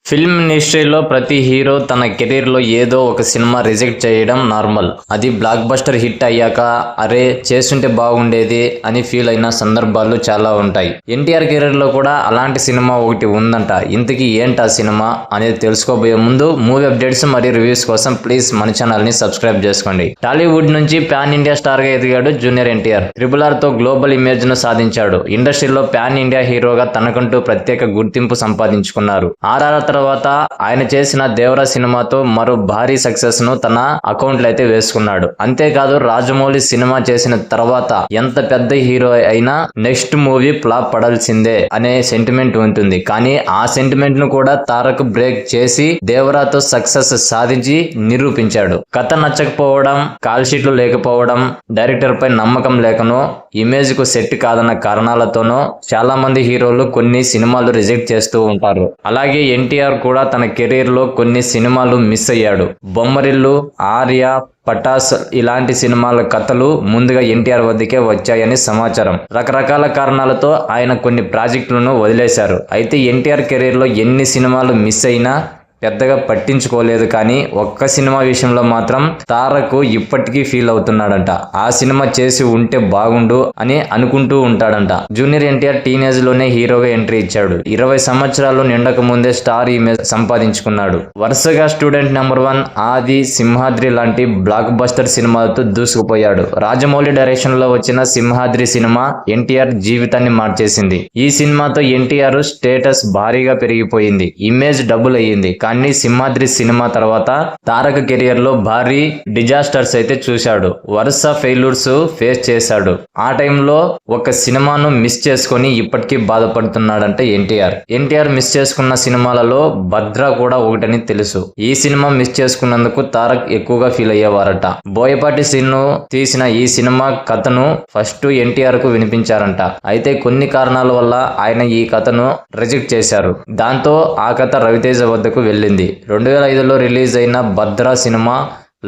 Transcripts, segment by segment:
Film ఇండస్ట్రీలో ప్రతి hero తన కెరీర్లో ఏదో ఒక సినిమా రిజెక్ట్ చేయడం నార్మల్. అది బ్లాక్ బస్టర్ హిట్ అయ్యాక అరే చేస్తుంటే బాగుండేది అని ఫీల్ అయిన సందర్భాలు చాలా ఉంటాయి. ఎన్టీఆర్ కెరీర్లో కూడా అలాంటి సినిమా ఒకటి ఉందంట. ఇంతకీ ఏంటా సినిమా అనేది తెలుసుకోబోయే ముందు మూవీ అప్డేట్స్ మరియు రివ్యూస్ కోసం ప్లీజ్ మన ఛానల్ని సబ్స్క్రైబ్ చేసుకోండి. టాలీవుడ్ నుంచి పాన్ ఇండియా స్టార్గా ఎదిగాడు జూనియర్ ఎన్టీఆర్. RRRతో గ్లోబల్ ఇమేజ్ను సాధించాడు. ఇండస్ట్రీలో పాన్ ఇండియా హీరోగా తనకంటూ ప్రత్యేక గుర్తింపు సంపాదించుకున్నారు. RRR తర్వాత ఆయన చేసిన దేవరా సినిమాతో మరో భారీ సక్సెస్ ను తన అకౌంట్ లో అయితే వేసుకున్నాడు. అంతేకాదు రాజమౌళి సినిమా చేసిన తర్వాత ఎంత పెద్ద హీరో అయినా నెక్స్ట్ మూవీ ఫ్లాప్ పడాల్సిందే అనే సెంటిమెంట్ ఉంటుంది. కానీ ఆ సెంటిమెంట్ ను కూడా తారక్ బ్రేక్ చేసి దేవరాతో సక్సెస్ సాధించి నిరూపించాడు. కథ నచ్చకపోవడం, కాల్ షీట్లు లేకపోవడం, డైరెక్టర్ పై నమ్మకం లేకనో, ఇమేజ్ కు సెట్ కాదన్న కారణాలతోనో చాలా మంది హీరోలు కొన్ని సినిమాలు రిజెక్ట్ చేస్తూ ఉంటారు. అలాగే ఎన్టీఆర్ కూడా తన కెరీర్ లో కొన్ని సినిమాలు మిస్ అయ్యాడు. బొమ్మరిల్లు, ఆర్య, పటాస్ ఇలాంటి సినిమాల కథలు ముందుగా ఎన్టీఆర్ వద్దకే వచ్చాయని సమాచారం. రకరకాల కారణాలతో ఆయన కొన్ని ప్రాజెక్టులను వదిలేశారు. అయితే ఎన్టీఆర్ కెరీర్ లో ఎన్ని సినిమాలు మిస్ అయినా పెద్దగా పట్టించుకోలేదు. కానీ ఒక్క సినిమా విషయంలో మాత్రం తారక్ ఇప్పటికీ ఫీల్ అవుతున్నాడంట. ఆ సినిమా చేసి ఉంటే బాగుండు అని అనుకుంటూ ఉంటాడంట. జూనియర్ ఎన్టీఆర్ టీనేజ్ లోనే హీరోగా ఎంట్రీ ఇచ్చాడు. 20 సంవత్సరాలు నిండక ముందే స్టార్ ఇమేజ్ సంపాదించుకున్నాడు. వరుసగా స్టూడెంట్ నెంబర్ 1, ఆది, సింహాద్రి లాంటి బ్లాక్ బస్టర్ సినిమాలతో దూసుకుపోయాడు. రాజమౌళి డైరెక్షన్ లో వచ్చిన సింహాద్రి సినిమా ఎన్టీఆర్ జీవితాన్ని మార్చేసింది. ఈ సినిమాతో ఎన్టీఆర్ స్టేటస్ భారీగా పెరిగిపోయింది. ఇమేజ్ డబుల్ అయ్యింది. కానీ సింహాద్రి సినిమా తర్వాత తారక్ కెరియర్ లో భారీ డిజాస్టర్స్ అయితే చూశాడు. వరుస ఫెయిల్యూర్స్ ఫేస్ చేశాడు. ఆ టైంలో ఒక సినిమాను మిస్ చేసుకుని ఇప్పటికీ బాధపడుతున్నాడంటే ఎన్టీఆర్ మిస్ చేసుకున్న సినిమాలలో భద్ర కూడా ఒకటని తెలుసు. ఈ సినిమా మిస్ చేసుకున్నందుకు తారక్ ఎక్కువగా ఫీల్ అయ్యేవారట. బోయపాటి శ్రీను తీసిన ఈ సినిమా కథను ఫస్ట్ ఎన్టీఆర్ కు వినిపించారంట. అయితే కొన్ని కారణాల వల్ల ఆయన ఈ కథను రిజెక్ట్ చేశారు. దాంతో ఆ కథ రవితేజ వద్దకు వెళ్ళింది. 2005లో రిలీజ్ అయిన భద్ర సినిమా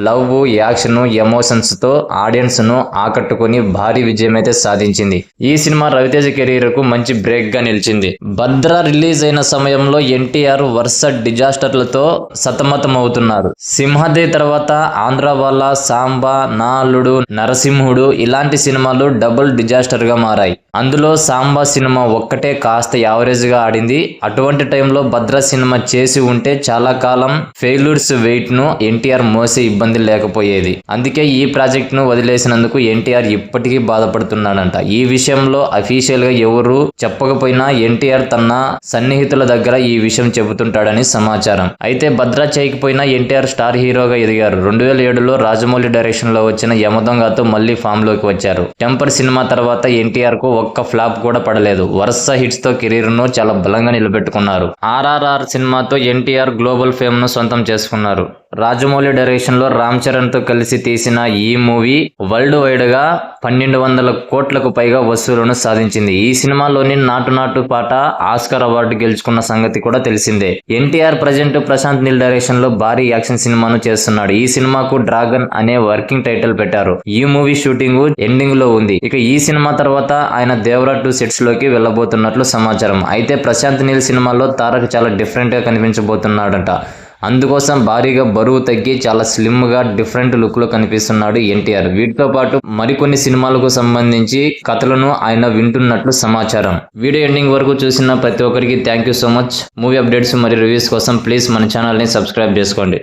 లవ్, యాక్షన్, ఎమోషన్స్ తో ఆడియన్స్ ను ఆకట్టుకుని భారీ విజయం అయితే సాధించింది. ఈ సినిమా రవితేజ కెరీర్ కు మంచి బ్రేక్ గా నిలిచింది. భద్ర రిలీజ్ అయిన సమయంలో ఎన్టీఆర్ వరుస డిజాస్టర్లతో సతమతం అవుతున్నారు. సింహాద్రి తర్వాత ఆంధ్రవాళ్ళ, సాంబా, నా అల్లుడు, నరసింహుడు ఇలాంటి సినిమాలు డబుల్ డిజాస్టర్ గా మారాయి. అందులో సాంబా సినిమా ఒక్కటే కాస్త యావరేజ్ గా ఆడింది. అటువంటి టైంలో భద్ర సినిమా చేసి ఉంటే చాలా కాలం ఫెయిల్యూర్స్ వెయిట్ ను ఎన్టీఆర్ మోసే ఇబ్బంది లేకపోయేది. అందుకే ఈ ప్రాజెక్ట్ ను వదిలేసినందుకు ఎన్టీఆర్ ఇప్పటికీ బాధపడుతున్నాడంట. ఈ విషయంలో అఫీషియల్ గా ఎవరు చెప్పకపోయినా ఎన్టీఆర్ తన సన్నిహితుల దగ్గర ఈ విషయం చెబుతుంటాడని సమాచారం. అయితే భద్ర చేయకపోయినా ఎన్టీఆర్ స్టార్ హీరోగా ఎదిగారు. 2007లో రాజమౌళి డైరెక్షన్ లో వచ్చిన యమదొంగతో మళ్లీ ఫామ్ లోకి వచ్చారు. టెంపర్ సినిమా తర్వాత ఎన్టీఆర్ కు ఒక్క ఫ్లాప్ కూడా పడలేదు. వరుస హిట్స్ తో కెరీర్ ను చాలా బలంగా నిలబెట్టుకున్నారు. RRR సినిమాతో ఎన్టీఆర్ గ్లోబల్ ఫేమ్ ను సొంతం చేసుకున్నారు. రాజమౌళి డైరెక్షన్ లో రామ్ చరణ్ తో కలిసి తీసిన ఈ మూవీ వరల్డ్ వైడ్ గా 1200 కోట్లకు పైగా వసూలును సాధించింది. ఈ సినిమాలోని నాటు నాటు పాట ఆస్కార్ అవార్డు గెలుచుకున్న సంగతి కూడా తెలిసిందే. ఎన్టీఆర్ ప్రజెంట్ ప్రశాంత్ నీల్ డైరెక్షన్ లో భారీ యాక్షన్ సినిమాను చేస్తున్నాడు. ఈ సినిమాకు డ్రాగన్ అనే వర్కింగ్ టైటిల్ పెట్టారు. ఈ మూవీ షూటింగ్ ఎండింగ్ లో ఉంది. ఇక ఈ సినిమా తర్వాత ఆయన దేవరా 2 సెట్స్ లోకి వెళ్ళబోతున్నట్లు సమాచారం. అయితే ప్రశాంత్ నీల్ సినిమాలో తారక్ చాలా డిఫరెంట్ గా కనిపించబోతున్నాడంట. అందుకోసం భారీగా బరువు తగ్గి చాలా స్లిమ్ గా డిఫరెంట్ లుక్ లో కనిపిస్తున్నాడు ఎన్టీఆర్. వీటితో పాటు మరికొన్ని సినిమాలకు సంబంధించి కథలను ఆయన వింటున్నట్లు సమాచారం. వీడియో ఎండింగ్ వరకు చూసిన ప్రతి ఒక్కరికి thank you so much. Movie updates మరియు రివ్యూస్ కోసం ప్లీజ్ మన ఛానల్ ని సబ్స్క్రైబ్ చేసుకోండి.